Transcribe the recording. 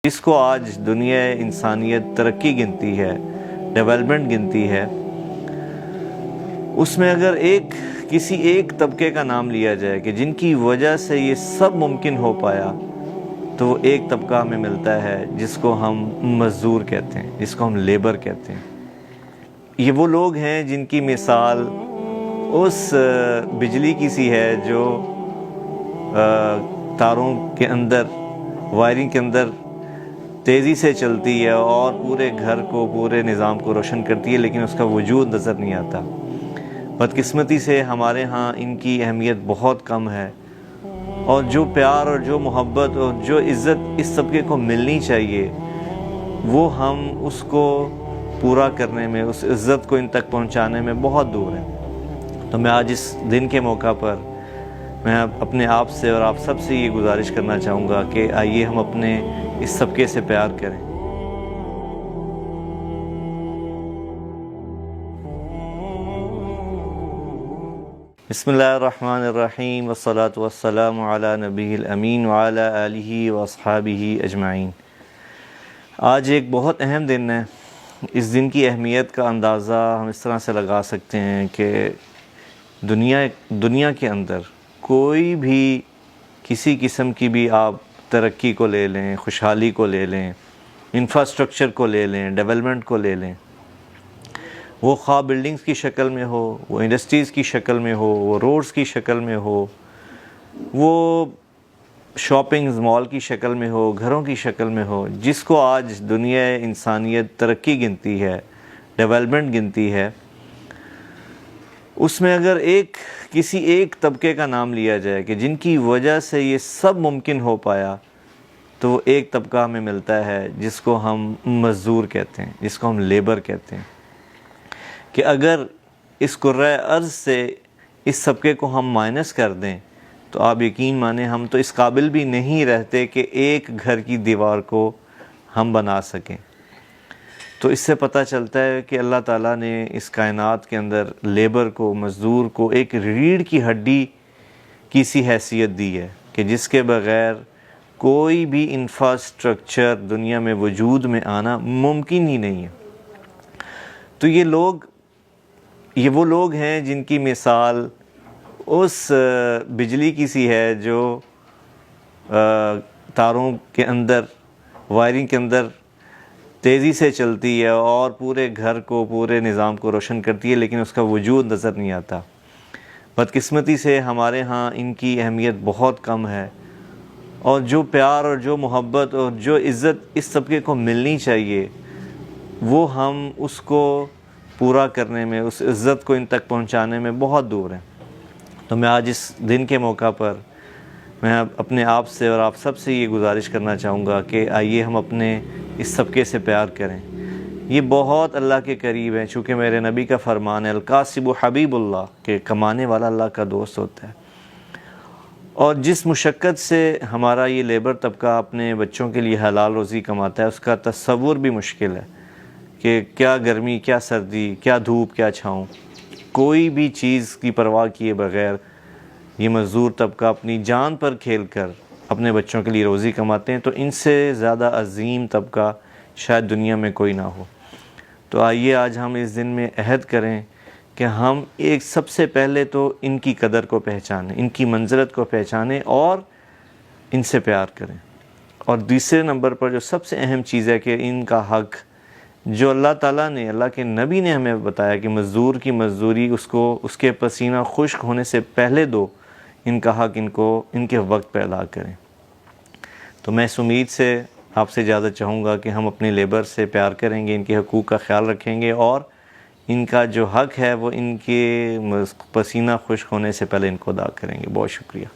جس کو آج دنیا انسانیت ترقی گنتی ہے، ڈیولپمنٹ گنتی ہے، اس میں اگر کسی ایک طبقے کا نام لیا جائے کہ جن کی وجہ سے یہ سب ممکن ہو پایا، تو وہ ایک طبقہ ہمیں ملتا ہے جس کو ہم مزدور کہتے ہیں، جس کو ہم لیبر کہتے ہیں۔ یہ وہ لوگ ہیں جن کی مثال اس بجلی کی سی ہے جو تاروں کے اندر، وائرنگ کے اندر تیزی سے چلتی ہے اور پورے گھر کو، پورے نظام کو روشن کرتی ہے، لیکن اس کا وجود نظر نہیں آتا۔ بدقسمتی سے ہمارے ہاں ان کی اہمیت بہت کم ہے، اور جو پیار اور جو محبت اور جو عزت اس طبقے کو ملنی چاہیے، وہ ہم اس کو پورا کرنے میں، اس عزت کو ان تک پہنچانے میں بہت دور ہیں۔ تو میں آج اس دن کے موقع پر میں اپنے آپ سے اور آپ سب سے یہ گزارش کرنا چاہوں گا کہ آئیے ہم اپنے اس طبقے سے پیار کریں۔ بسم اللہ الرحمن الرحیم، والصلاة والسلام علی نبی الامین وعلی آلہ واصحابہ اجمعین۔ آج ایک بہت اہم دن ہے۔ اس دن کی اہمیت کا اندازہ ہم اس طرح سے لگا سکتے ہیں کہ دنیا کے اندر کوئی بھی کسی قسم کی بھی آپ ترقی کو لے لیں، خوشحالی کو لے لیں، انفراسٹرکچر کو لے لیں، ڈیولپمنٹ کو لے لیں، وہ خواہ بلڈنگز کی شکل میں ہو، وہ انڈسٹریز کی شکل میں ہو، وہ روڈز کی شکل میں ہو، وہ شاپنگز مال کی شکل میں ہو، گھروں کی شکل میں ہو، جس کو آج دنیا انسانیت ترقی گنتی ہے، ڈیولپمنٹ گنتی ہے، اس میں اگر کسی ایک طبقے کا نام لیا جائے کہ جن کی وجہ سے یہ سب ممکن ہو پایا، تو وہ ایک طبقہ ہمیں ملتا ہے جس کو ہم مزدور کہتے ہیں، جس کو ہم لیبر کہتے ہیں۔ کہ اگر اس کرۂ ارض سے اس طبقے کو ہم مائنس کر دیں تو آپ یقین مانیں ہم تو اس قابل بھی نہیں رہتے کہ ایک گھر کی دیوار کو ہم بنا سکیں۔ تو اس سے پتہ چلتا ہے کہ اللہ تعالیٰ نے اس کائنات کے اندر لیبر کو، مزدور کو ایک ریڑھ کی ہڈی کی سی حیثیت دی ہے کہ جس کے بغیر کوئی بھی انفراسٹرکچر دنیا میں وجود میں آنا ممکن ہی نہیں ہے۔ تو یہ وہ لوگ ہیں جن کی مثال اس بجلی کی سی ہے جو تاروں کے اندر، وائرنگ کے اندر تیزی سے چلتی ہے اور پورے گھر کو، پورے نظام کو روشن کرتی ہے، لیکن اس کا وجود نظر نہیں آتا۔ بدقسمتی سے ہمارے ہاں ان کی اہمیت بہت کم ہے، اور جو پیار اور جو محبت اور جو عزت اس طبقے کو ملنی چاہیے، وہ ہم اس کو پورا کرنے میں، اس عزت کو ان تک پہنچانے میں بہت دور ہیں۔ تو میں آج اس دن کے موقع پر میں اپنے آپ سے اور آپ سب سے یہ گزارش کرنا چاہوں گا کہ آئیے ہم اپنے اس طبقے سے پیار کریں۔ یہ بہت اللہ کے قریب ہیں، چونکہ میرے نبی کا فرمان ہے القاسب حبیب اللہ، کہ کمانے والا اللہ کا دوست ہوتا ہے۔ اور جس مشقت سے ہمارا یہ لیبر طبقہ اپنے بچوں کے لیے حلال روزی کماتا ہے، اس کا تصور بھی مشکل ہے کہ کیا گرمی، کیا سردی، کیا دھوپ، کیا چھاؤں، کوئی بھی چیز کی پرواہ کیے بغیر یہ مزدور طبقہ اپنی جان پر کھیل کر اپنے بچوں کے لیے روزی کماتے ہیں۔ تو ان سے زیادہ عظیم طبقہ شاید دنیا میں کوئی نہ ہو۔ تو آئیے آج ہم اس دن میں عہد کریں کہ ہم سب سے پہلے تو ان کی قدر کو پہچانیں، ان کی منزلت کو پہچانیں اور ان سے پیار کریں۔ اور دوسرے نمبر پر جو سب سے اہم چیز ہے کہ ان کا حق جو اللہ تعالیٰ نے، اللہ کے نبی نے ہمیں بتایا کہ مزدور کی مزدوری اس کے پسینہ خشک ہونے سے پہلے دو، ان کا حق ان کے وقت پہ ادا کریں۔ تو میں اس امید سے آپ سے اجازت چاہوں گا کہ ہم اپنے لیبر سے پیار کریں گے، ان کے حقوق کا خیال رکھیں گے، اور ان کا جو حق ہے وہ ان کے پسینہ خشک ہونے سے پہلے ان کو ادا کریں گے۔ بہت شکریہ۔